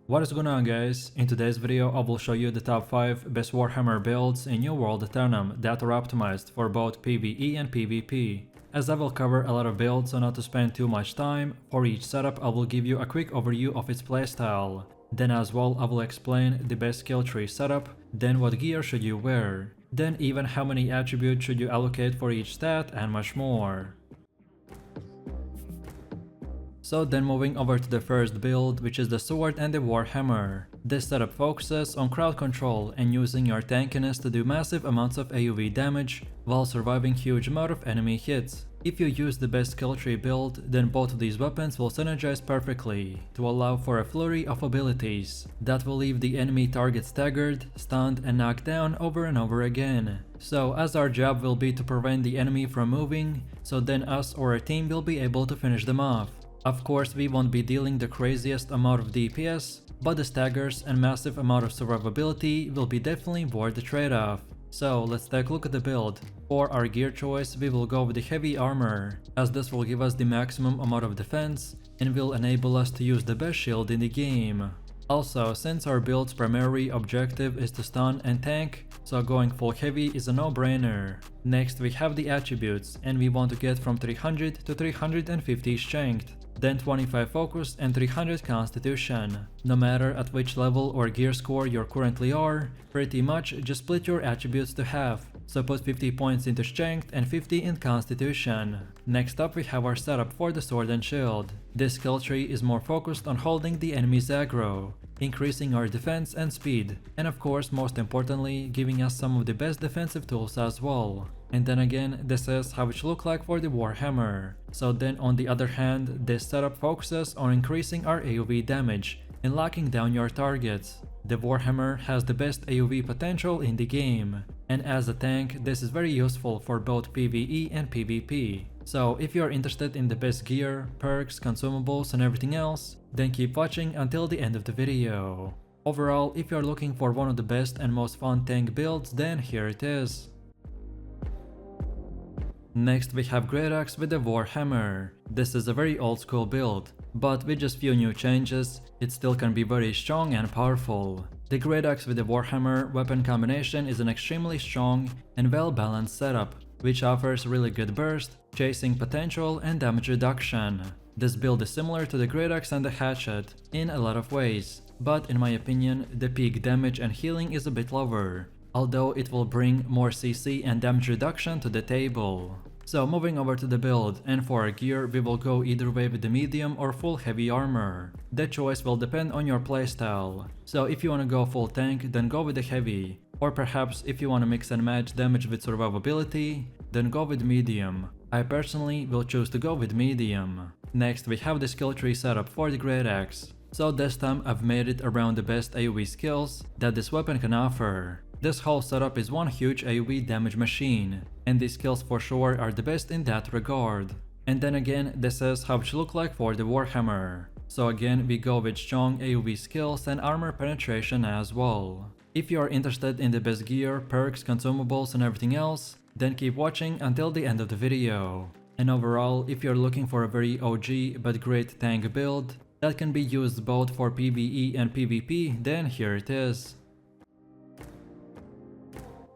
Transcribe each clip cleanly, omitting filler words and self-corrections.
What is going on, guys? In today's video I will show you the top 5 best Warhammer builds in New World aeternum that are optimized for both PvE and PvP. As I will cover a lot of builds, so not to spend too much time, for each setup I will give you a quick overview of its playstyle. Then as well I will explain the best skill tree setup, then what gear should you wear, then even how many attributes should you allocate for each stat, and much more. So then moving over to the first build, which is the sword and the Warhammer. This setup focuses on crowd control and using your tankiness to do massive amounts of AoE damage while surviving huge amount of enemy hits. If you use the best skill tree build, then both of these weapons will synergize perfectly to allow for a flurry of abilities that will leave the enemy target staggered, stunned and knocked down over and over again. So as our job will be to prevent the enemy from moving, so then us or our team will be able to finish them off. Of course, we won't be dealing the craziest amount of DPS, but the staggers and massive amount of survivability will be definitely worth the trade-off. So let's take a look at the build. For our gear choice, we will go with the heavy armor, as this will give us the maximum amount of defense and will enable us to use the best shield in the game. Also, since our build's primary objective is to stun and tank, so going full heavy is a no-brainer. Next we have the attributes, and we want to get from 300 to 350 strength, then 25 focus and 300 constitution. No matter at which level or gear score you currently are, pretty much just split your attributes to half, so put 50 points into strength and 50 in constitution. Next up we have our setup for the sword and shield. This skill tree is more focused on holding the enemy's aggro, increasing our defense and speed, and of course most importantly giving us some of the best defensive tools as well. And then again, this is how it should look like for the Warhammer. So then on the other hand, this setup focuses on increasing our AoE damage and locking down your targets. The Warhammer has the best AoE potential in the game, and as a tank this is very useful for both PvE and PvP. So if you are interested in the best gear, perks, consumables and everything else, then keep watching until the end of the video. Overall, if you are looking for one of the best and most fun tank builds, then here it is. Next we have Great Axe with the Warhammer. This is a very old school build, but with just few new changes, it still can be very strong and powerful. The Great Axe with the Warhammer weapon combination is an extremely strong and well balanced setup, which offers really good burst, chasing potential and damage reduction. This build is similar to the Great Axe and the hatchet in a lot of ways, but in my opinion the peak damage and healing is a bit lower, although it will bring more CC and damage reduction to the table. So moving over to the build, and for our gear we will go either way with the medium or full heavy armor. The choice will depend on your playstyle. So if you want to go full tank, then go with the heavy, or perhaps if you want to mix and match damage with survivability, then go with medium. I personally will choose to go with medium. Next we have the skill tree setup for the Great Axe. So this time I've made it around the best AoE skills that this weapon can offer. This whole setup is one huge AoE damage machine, and these skills for sure are the best in that regard. And then again, this is how it should look like for the Warhammer. So again, we go with strong AoE skills and armor penetration as well. If you are interested in the best gear, perks, consumables and everything else, then keep watching until the end of the video. And overall, if you're looking for a very OG but great tank build that can be used both for PvE and PvP, then here it is.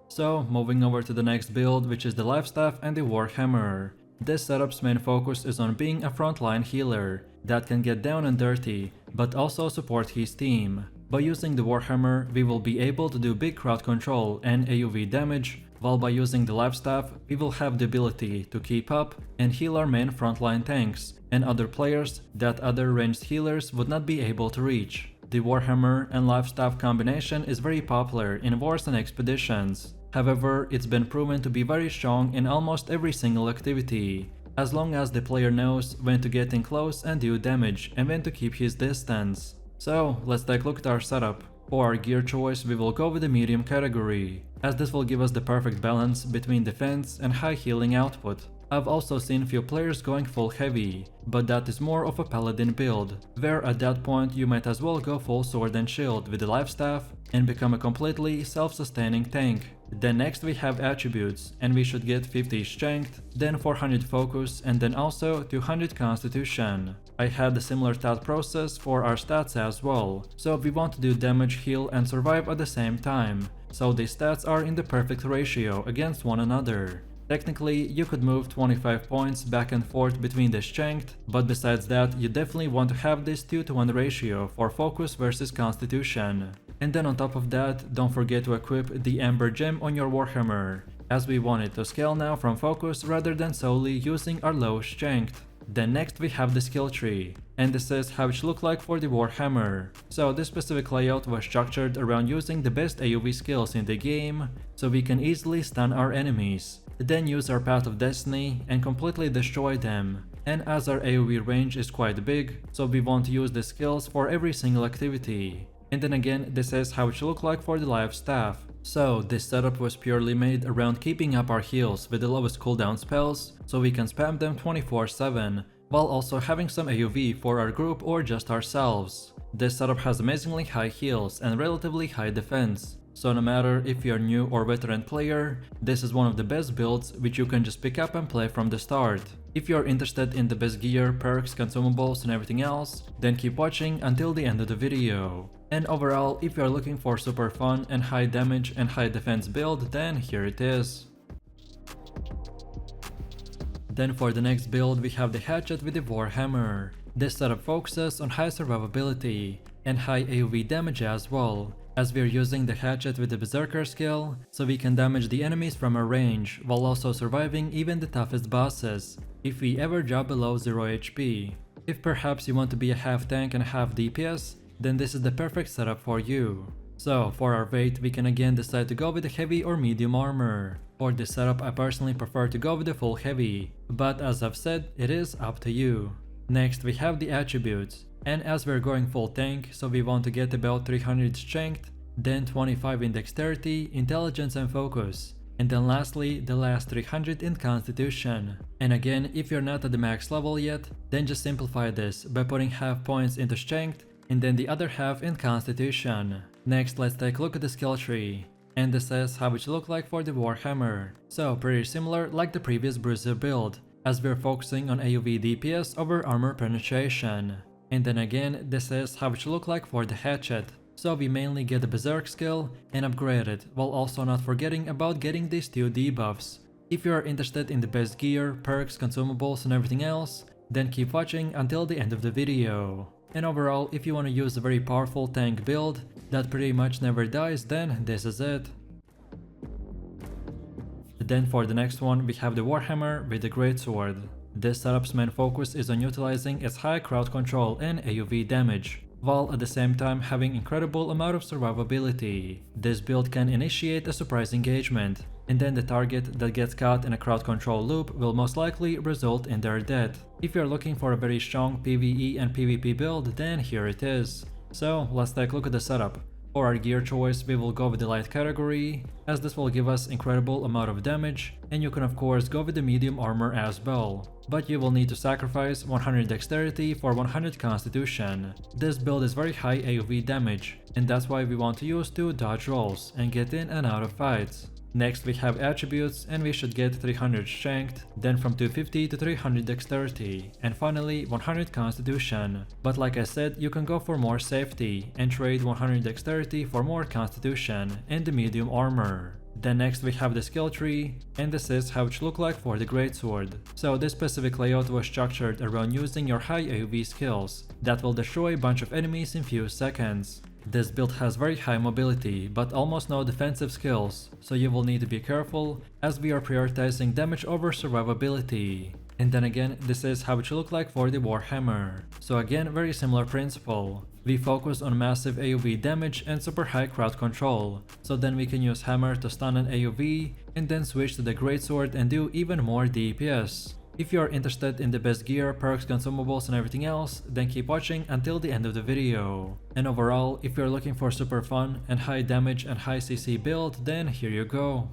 So moving over to the next build, which is the Lifestaff and the Warhammer. This setup's main focus is on being a frontline healer that can get down and dirty, but also support his team. By using the Warhammer, we will be able to do big crowd control and AoE damage, while by using the Lifestaff, we will have the ability to keep up and heal our main frontline tanks and other players that other ranged healers would not be able to reach. The Warhammer and Lifestaff combination is very popular in wars and expeditions. However, it's been proven to be very strong in almost every single activity, as long as the player knows when to get in close and do damage and when to keep his distance. So let's take a look at our setup. For our gear choice we will go with the medium category, as this will give us the perfect balance between defense and high healing output. I've also seen few players going full heavy, but that is more of a paladin build, where at that point you might as well go full sword and shield with the Lifestaff and become a completely self-sustaining tank. Then next we have attributes, and we should get 50 strength, then 400 focus, and then also 200 constitution. I had a similar thought process for our stats as well, so we want to do damage, heal, and survive at the same time, so these stats are in the perfect ratio against one another. Technically, you could move 25 points back and forth between the strength, but besides that, you definitely want to have this 2:1 ratio for focus versus constitution. And then on top of that, don't forget to equip the Ember Gem on your Warhammer, as we want it to scale now from focus rather than solely using our low strength. Then next we have the skill tree, and this is how it should look like for the Warhammer. So this specific layout was structured around using the best AoE skills in the game, so we can easily stun our enemies, then use our Path of Destiny and completely destroy them. And as our AoE range is quite big, so we want to use the skills for every single activity. And then again, this is how it should look like for the life staff. So this setup was purely made around keeping up our heals with the lowest cooldown spells, so we can spam them 24/7, while also having some AoV for our group or just ourselves. This setup has amazingly high heals and relatively high defense, so no matter if you're new or veteran player, this is one of the best builds which you can just pick up and play from the start. If you're interested in the best gear, perks, consumables and everything else, then keep watching until the end of the video. And overall, if you're looking for super fun and high damage and high defense build, then here it is. Then for the next build we have the hatchet with the Warhammer. This setup focuses on high survivability and high AoV damage as well, as we're using the hatchet with the berserker skill, so we can damage the enemies from a range while also surviving even the toughest bosses, if we ever drop below 0 HP. If perhaps you want to be a half tank and half DPS, then this is the perfect setup for you. So for our weight, we can again decide to go with the heavy or medium armor. For this setup, I personally prefer to go with the full heavy, but as I've said, it is up to you. Next we have the attributes, and as we're going full tank, so we want to get about 300 strength, then 25 in dexterity, intelligence and focus, and then lastly the last 300 in constitution. And again, if you're not at the max level yet, then just simplify this by putting half points into strength and then the other half in constitution. Next, let's take a look at the skill tree, and this is how it should look like for the Warhammer. So pretty similar like the previous Bruiser build, as we're focusing on AoV DPS over armor penetration. And then again, this is how it should look like for the hatchet. So we mainly get the berserk skill and upgrade it, while also not forgetting about getting these 2 debuffs. If you are interested in the best gear, perks, consumables and everything else, then keep watching until the end of the video. And overall, if you want to use a very powerful tank build that pretty much never dies, then this is it. Then for the next one, we have the Warhammer with the greatsword. This setup's main focus is on utilizing its high crowd control and AoV damage, while at the same time having incredible amount of survivability. This build can initiate a surprise engagement, and then the target that gets caught in a crowd control loop will most likely result in their death. If you're looking for a very strong PvE and PvP build, then here it is. So let's take a look at the setup. For our gear choice, we will go with the light category, as this will give us incredible amount of damage, and you can of course go with the medium armor as well. But you will need to sacrifice 100 dexterity for 100 constitution. This build is very high AoV damage, and that's why we want to use 2 dodge rolls and get in and out of fights. Next we have attributes, and we should get 300 strength, then from 250 to 300 dexterity, and finally 100 constitution. But like I said, you can go for more safety and trade 100 dexterity for more constitution and the medium armor. Then next we have the skill tree, and this is how it should look like for the greatsword. So this specific layout was structured around using your high AoV skills that will destroy a bunch of enemies in few seconds. This build has very high mobility but almost no defensive skills, so you will need to be careful as we are prioritizing damage over survivability. And then again, this is how it should look like for the Warhammer. So again, very similar principle. We focus on massive AoV damage and super high crowd control, so then we can use hammer to stun an AoV and then switch to the greatsword and do even more DPS. If you are interested in the best gear, perks, consumables and everything else, then keep watching until the end of the video. And overall, if you're looking for super fun and high damage and high CC build, then here you go.